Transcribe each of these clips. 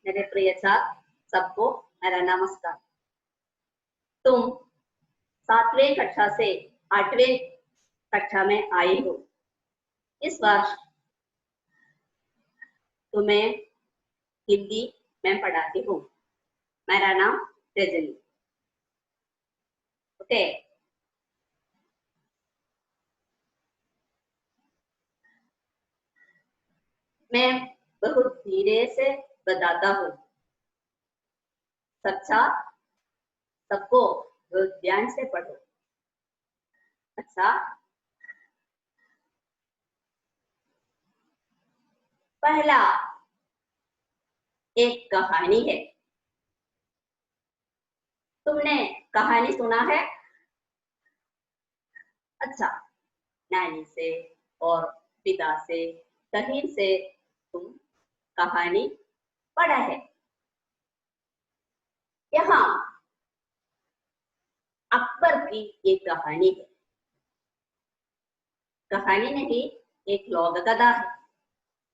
मेरे प्रिय छात्र, सबको मेरा नमस्कार। तुम 7वीं कक्षा से 8वीं कक्षा में आई हो। इस वर्ष तुम्हें हिंदी में पढ़ाती हूँ। मेरा नाम रजनी। ओके, मैं बहुत धीरे से बताता हूँ। सबको बहुत ध्यान से पढ़ो। अच्छा, पहला एक कहानी है। तुमने कहानी सुना है? अच्छा, नानी से और पिता से कहीं से तुम कहानी पढ़ा है। यहाँ अकबर की एक कहानी है। कहानी नहीं, एक लोक कथा है।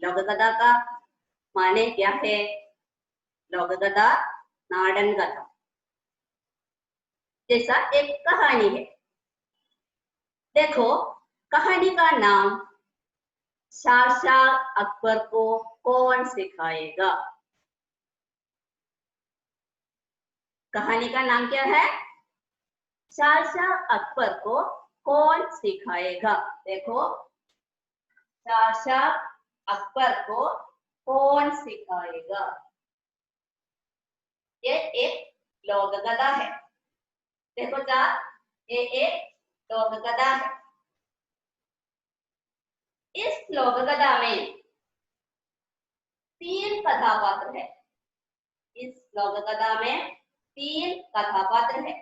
लोक कथा का माने क्या है? लोक कथा नाडन कथा जैसा एक कहानी है। देखो, कहानी का नाम शाहशाह अकबर को कौन सिखाएगा? कहानी का नाम क्या है? शाहशाह अकबर को कौन सिखाएगा? देखो, शाहशाह अकबर को कौन सिखाएगा? ये एक लोक कथा है। देखो चार, ये एक लोक कथा है। इस लोक कथा में 3 कथापात्र है। इस लोक कथा में 3 कथापात्र है।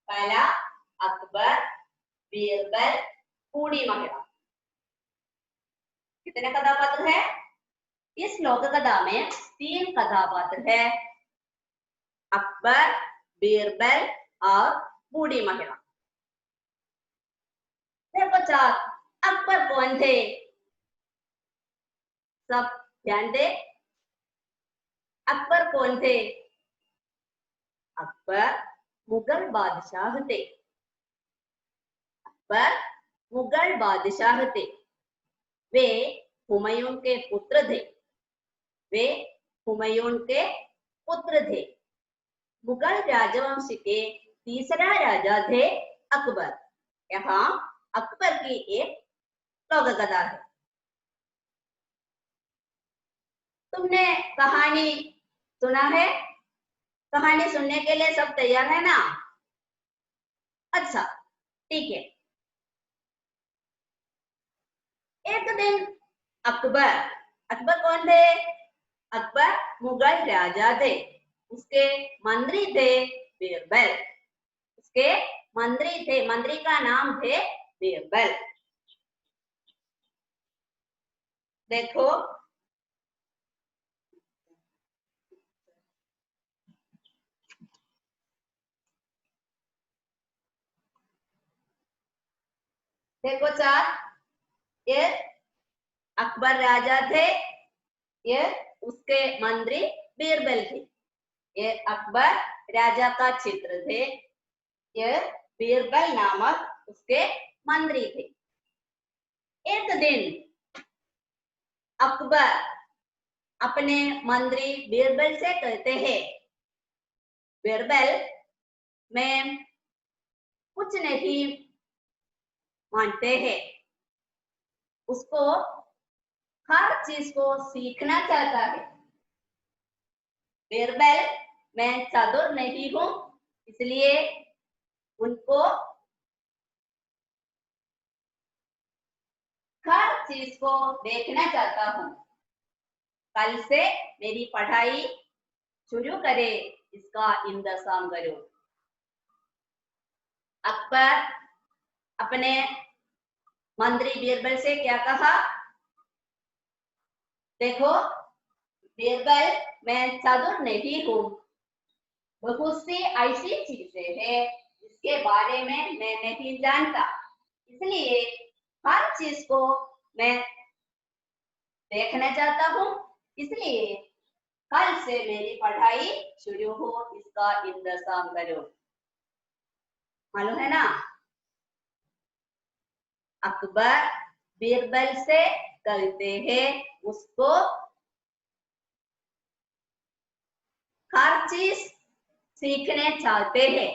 पहला अकबर, बीरबल, बूढ़ी महिला। कितने कथापात्र है? इस लोक कथा में 3 कथापात्र है। अकबर, बीरबल और बूढ़ी महिला। देखो चार, अकबर कौन थे? सब ध्यान दे। अकबर कौन थे? अकबर मुगल बादशाह थे। अकबर मुगल बादशाह थे। वे हुमायूं के पुत्र थे। वे हुमायूं के पुत्र थे। मुगल राजवंश के तीसरा राजा थे अकबर। यहाँ अकबर की एक लोक कथा है। तुमने कहानी सुना है? कहानी सुनने के लिए सब तैयार है ना? अच्छा, ठीक है। एक दिन अकबर कौन थे? अकबर मुगल राजा थे। उसके मंत्री थे बीरबल। उसके मंत्री का नाम थे बीरबल। देखो, चार, ये अकबर राजा थे, ये उसके मंत्री बीरबल थे। ये अकबर राजा का चित्र थे, ये बीरबल नामक उसके मंत्री थे। एक दिन अकबर अपने मंत्री बीरबल से कहते हैं, बीरबल, मैं कुछ नहीं मानते हैं, उसको हर चीज को सीखना चाहता है। बीरबल, मैं चतुर नहीं हूं, इसलिए उनको हर चीज को देखना चाहता हूं। कल से मेरी पढ़ाई शुरू करे, इसका इंतजाम करो। अकबर अपने मंत्री बीरबल से क्या कहा? देखो बीरबल, मैं चतुर नहीं हूं, बहुत सी ऐसी चीजें हैं जिसके बारे में मैं नहीं जानता, इसलिए हर चीज को मैं देखना चाहता हूँ, इसलिए कल से मेरी पढ़ाई शुरू हो, इसका इंतजाम करो। मालूम है ना? अकबर बीरबल से कहते हैं उसको हर चीज सीखने चाहते हैं,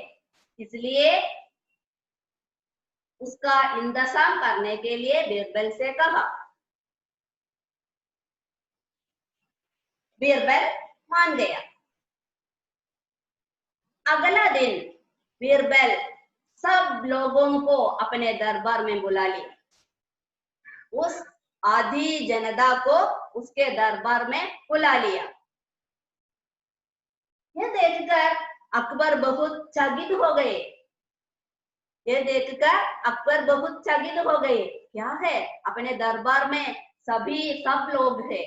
इसलिए उसका इंतजाम करने के लिए बीरबल से कहा। बीरबल मान गया। अगला दिन बीरबल सब लोगों को अपने दरबार में बुला लिया। उस आधी जनता को उसके दरबार में बुला लिया। यह देखकर अकबर बहुत चकित हो गए। यह देखकर अकबर बहुत चकित हो गए। क्या है, अपने दरबार में सब लोग हैं।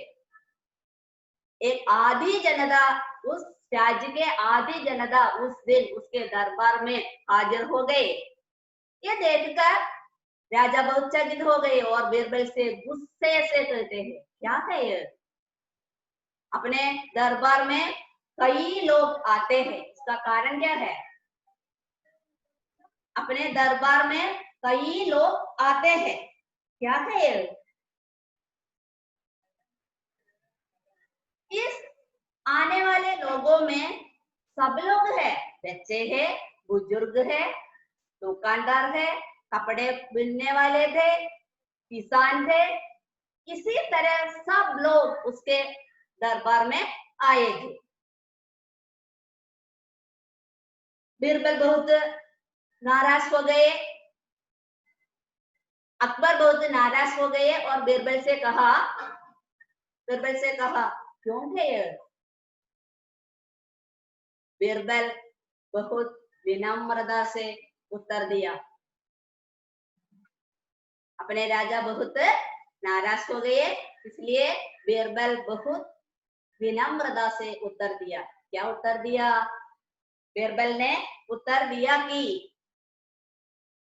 एक आधी जनता, उस राज्य के आधी जनता उस दिन उसके दरबार में हाजिर हो गए। यह देखकर राजा बहुत चकित हो गए और बीरबल से गुस्से से कहते हैं, क्या है ये? अपने दरबार में कई लोग आते हैं, इसका कारण क्या है? अपने दरबार में कई लोग आते हैं, क्या है ये? इस आने वाले लोगों में सब लोग हैं, बच्चे हैं, बुजुर्ग है, दुकानदार है, कपड़े बुनने वाले थे, किसान थे। इसी तरह सब लोग उसके दरबार में आए थे। बीरबल बहुत नाराज हो गए। अकबर बहुत नाराज हो गए और बीरबल से कहा, क्यों है ये? बीरबल बहुत विनम्रता से उत्तर दिया। अपने राजा बहुत नाराज हो गए, इसलिए बीरबल बहुत विनम्रता से उत्तर दिया। क्या उत्तर दिया? बीरबल ने उत्तर दिया कि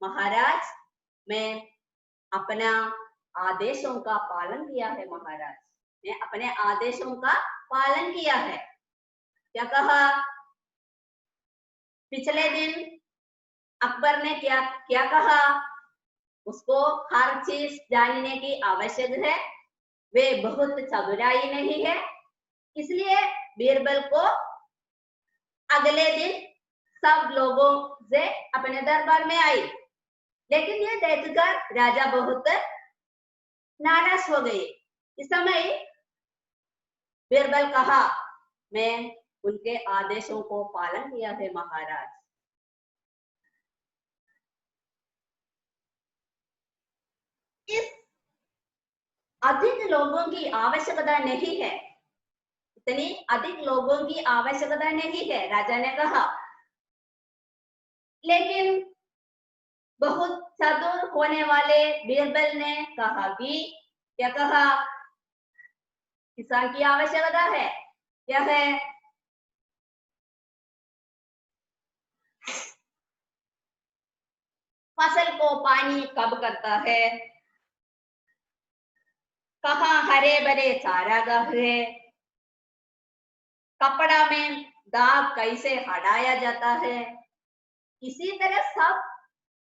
महाराज, मैं अपना आदेशों का पालन किया है। महाराज, मैं अपने आदेशों का पालन किया है। क्या कहा? पिछले दिन अकबर ने क्या क्या कहा? उसको हर चीज जानने की आवश्यक है, वे बहुत चतुराई नहीं है, इसलिए बीरबल को अगले दिन सब लोगों से अपने दरबार में आई। लेकिन ये देखकर राजा बहुत नाराज हो गए। इस समय बीरबल कहा, मैं उनके आदेशों को पालन किया है महाराज। इस अधिक लोगों की आवश्यकता नहीं है, इतनी अधिक लोगों की आवश्यकता नहीं है, राजा ने कहा। लेकिन बहुत चतुर होने वाले बीरबल ने कहा कि, क्या कहा? किसान की आवश्यकता है, क्या है? फसल को पानी कब करता है, कहाँ हरे भरे चारागाह है, कपड़ा में दाग कैसे हटाया जाता है, इसी तरह सब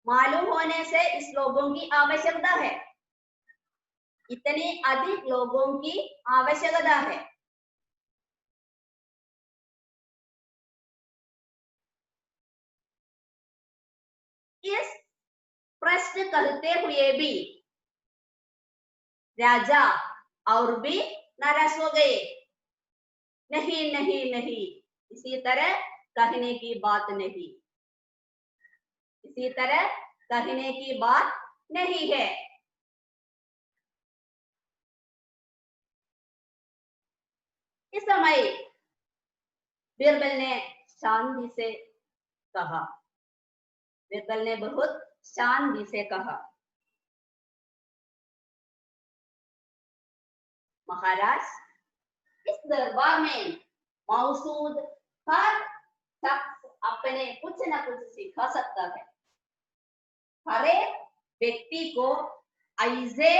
मालूम होने से इस लोगों की आवश्यकता है, इतनी अधिक लोगों की आवश्यकता है। इस प्रश्न कहते हुए भी राजा और भी नाराज हो गए। नहीं नहीं नहीं, इसी तरह कहने की बात नहीं, इसी तरह कहने की बात नहीं है। इस समय बीरबल ने शांति से कहा, बीरबल ने बहुत शांति से कहा, महाराज, इस दरबार में मौजूद हर शख्स अपने कुछ न कुछ सिखा सकता है। हर एक व्यक्ति को ऐसे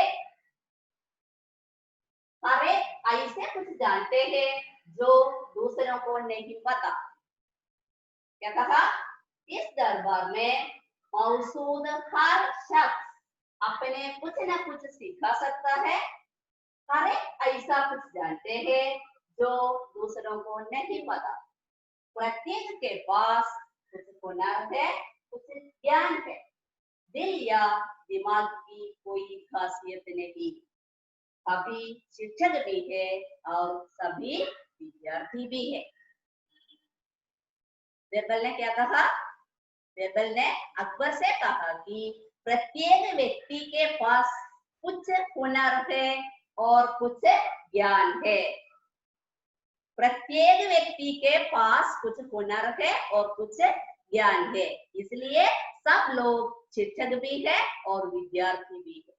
कुछ जानते हैं जो दूसरों को नहीं पता। क्या कहा? इस दरबार में मौजूद हर शख्स अपने कुछ न कुछ सिखा सकता है। हर एक ऐसा कुछ जानते हैं जो दूसरों को नहीं पता। प्रत्येक के पास कुछ हुनर है, कुछ ज्ञान है। दिल या दिमाग की कोई खासियत नहीं। सभी शिक्षक भी है और सभी विद्यार्थी भी है। बीरबल ने क्या कहा? बीरबल ने अकबर से कहा कि प्रत्येक व्यक्ति के पास कुछ हुनर है और कुछ ज्ञान है। प्रत्येक व्यक्ति के पास कुछ हुनर है और कुछ ज्ञान है, इसलिए सब लोग शिक्षक भी है और विद्यार्थी भी है।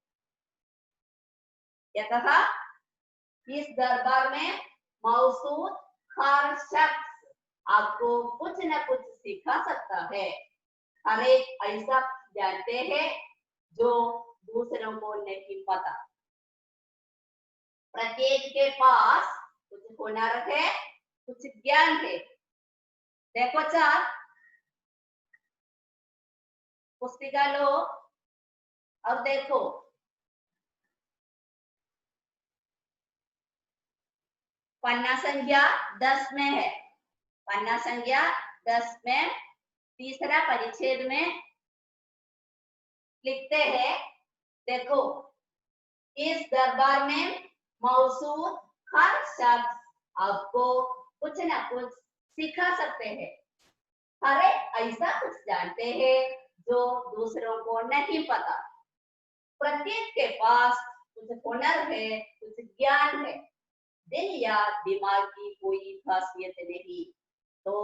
क्या कहा? इस दरबार में मौजूद हर शख्स आपको कुछ न कुछ सिखा सकता है। हर एक ऐसा जानते हैं जो दूसरों को नहीं पता। प्रत्येक के पास कुछ हुनर है, कुछ ज्ञान है। देखो चार पुस्तिका लो और देखो पन्ना संख्या 10 में है। पन्ना संख्या 10 में तीसरा परिच्छेद में लिखते हैं, देखो इस दरबार में मौजूद हर शख्स आपको कुछ न कुछ सिखा सकते हैं। हर एक ऐसा कुछ जानते हैं जो दूसरों को नहीं पता। प्रत्येक के पास कुछ हुनर है, कुछ ज्ञान है। दिल या दिमाग की कोई खासियत नहीं। तो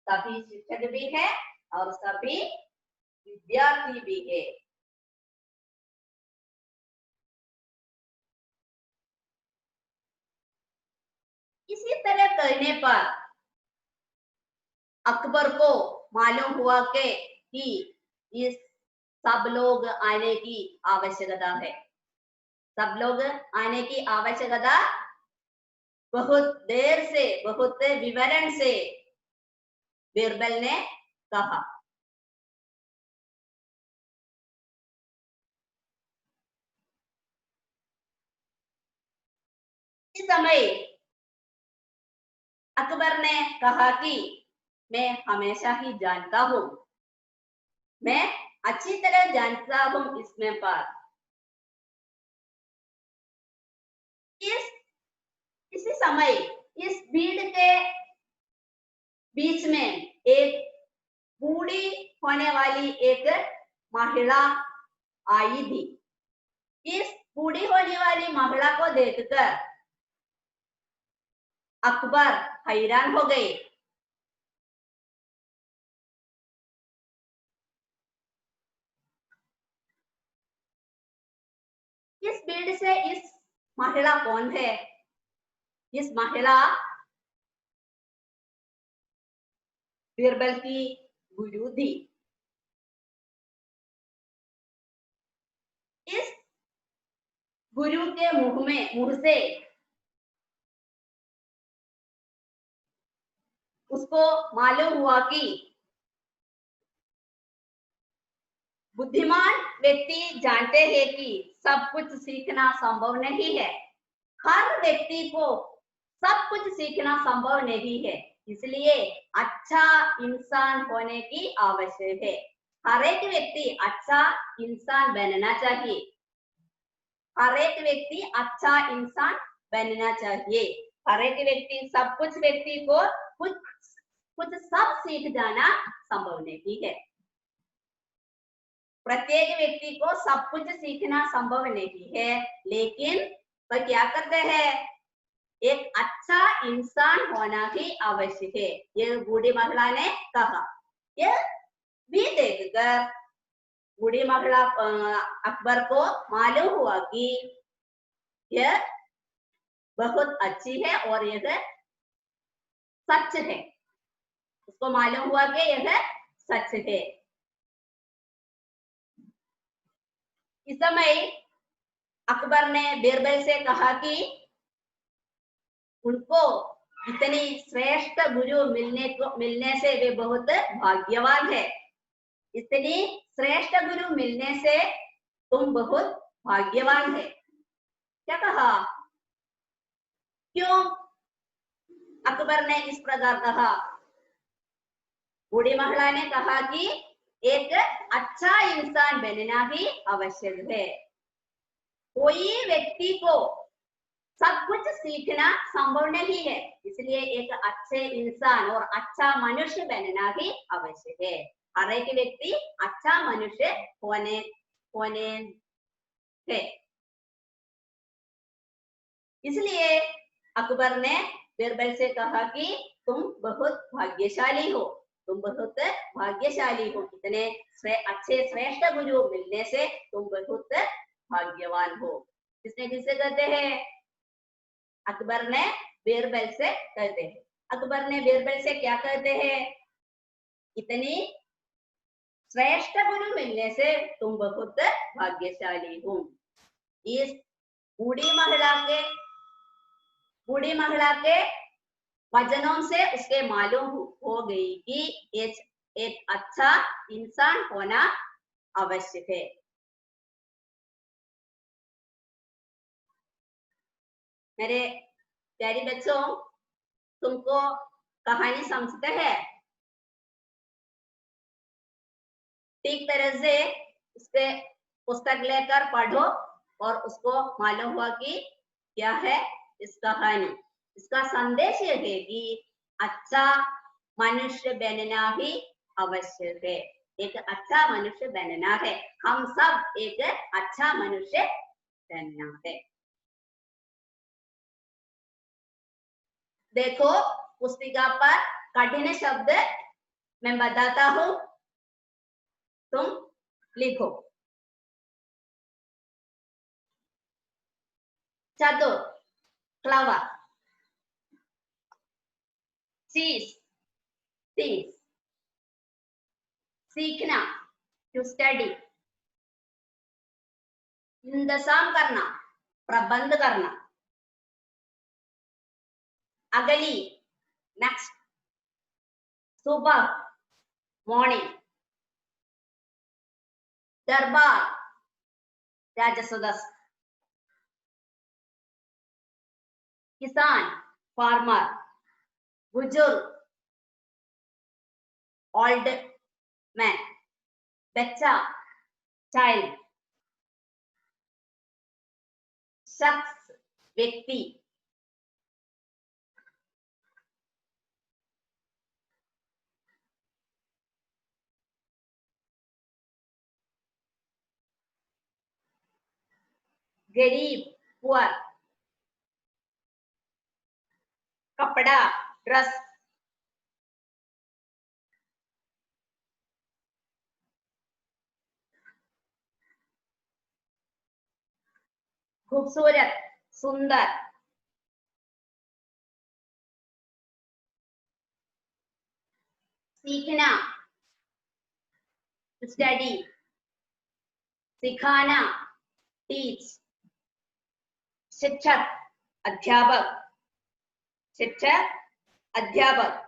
सभी शिक्षक भी है और सभी विद्यार्थी भी है। इसी तरह करने पर अकबर को मालूम हुआ कि इस सब लोग आने की आवश्यकता है। सब लोग आने की आवश्यकता बहुत देर से, बहुत विवरण से बीरबल ने कहा। इस समय अकबर ने कहा कि मैं हमेशा ही जानता हूं, मैं अच्छी तरह जानता हूं इसमें पर इसी समय इस भीड़ के बीच में एक बूढ़ी होने वाली एक महिला आई थी। इस बूढ़ी होने वाली महिला को देखकर अकबर हैरान हो गए। इस भीड़ से इस महिला कौन है? इस महिला बीरबल की गुरु थी। इस गुरु के मुंह से उसको मालूम हुआ कि बुद्धिमान व्यक्ति जानते हैं कि सब कुछ सीखना संभव नहीं है। हर व्यक्ति को सब कुछ सीखना संभव नहीं है, इसलिए अच्छा इंसान होने की आवश्यक है। हर एक व्यक्ति अच्छा इंसान बनना चाहिए। हर एक व्यक्ति अच्छा इंसान बनना चाहिए। हर एक व्यक्ति सब कुछ व्यक्ति को कुछ कुछ सब सीख जाना संभव नहीं है। प्रत्येक व्यक्ति को सब कुछ सीखना संभव नहीं है, लेकिन वह क्या करते हैं? एक अच्छा इंसान होना ही आवश्यक है, ये बूढ़ी महिला ने कहा। यह भी देखकर बूढ़ी महिला अकबर को मालूम हुआ कि यह बहुत अच्छी है और यह सच है। उसको मालूम हुआ कि यह सच है। इस समय अकबर ने बीरबल से कहा कि उनको इतनी श्रेष्ठ गुरु मिलने से वे बहुत भाग्यवान है। इतनी श्रेष्ठ गुरु मिलने से तुम बहुत भाग्यवान है। क्या कहा? क्यों अकबर ने इस प्रकार कहा? बूढ़ी महिला ने कहा कि एक अच्छा इंसान बनना ही आवश्यक है। कोई व्यक्ति को सब कुछ सीखना संभव नहीं है, इसलिए एक अच्छे इंसान और अच्छा मनुष्य बनना ही आवश्यक है। हर एक व्यक्ति अच्छा मनुष्य होने है। इसलिए अकबर ने बीरबल से कहा कि तुम बहुत भाग्यशाली हो, तुम बहुत भाग्यशाली हो। इतने अच्छे श्रेष्ठ गुरु मिलने से तुम बहुत भाग्यवान हो। किसने किससे कहते हैं? अकबर ने बीरबल से कहते हैं। अकबर ने बीरबल से क्या कहते हैं? इतनी श्रेष्ठ गुरु मिलने से तुम बहुत भाग्यशाली हो। इस बूढ़ी महिला के वचनों से उसके मालूम हो गई कि एक अच्छा इंसान होना आवश्यक है। मेरे प्यारे बच्चों, तुमको कहानी समझते हैं? ठीक तरह से उसके पुस्तक लेकर पढ़ो और उसको मालूम हुआ कि क्या है इस कहानी। इसका संदेश यह है कि अच्छा मनुष्य बनना ही आवश्यक है। एक अच्छा मनुष्य बनना है। हम सब एक अच्छा मनुष्य बनना है। देखो, पुस्तिका पर कठिन शब्द मैं बताता हूं, तुम लिखो। चतुर, क्लवर, चीज, थिंग्स, सीखना, टू स्टडी, इंतजाम करना, प्रबंध करना, अगली, नेक्स्ट, सुबह, मॉर्निंग, दरबार, राजसदस्य, किसान, फार्मर, बुजुर्ग, ओल्ड मैन, बच्चा, चाइल्ड, शख्स, व्यक्ति, गरीब, पुअर, कपड़ा, ड्रेस, खूबसूरत, सुंदर, सीखना, स्टडी, सिखाना, टीच, शिक्षक, अध्यापक, शिक्षक, अध्यापक,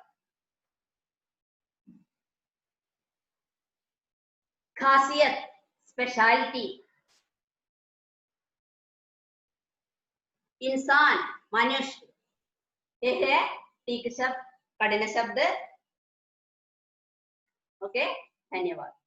खासियत, स्पेशलिटी, इंसान, मनुष्य। यह है ठीक शब्द, कठिन शब्द। ओके, धन्यवाद।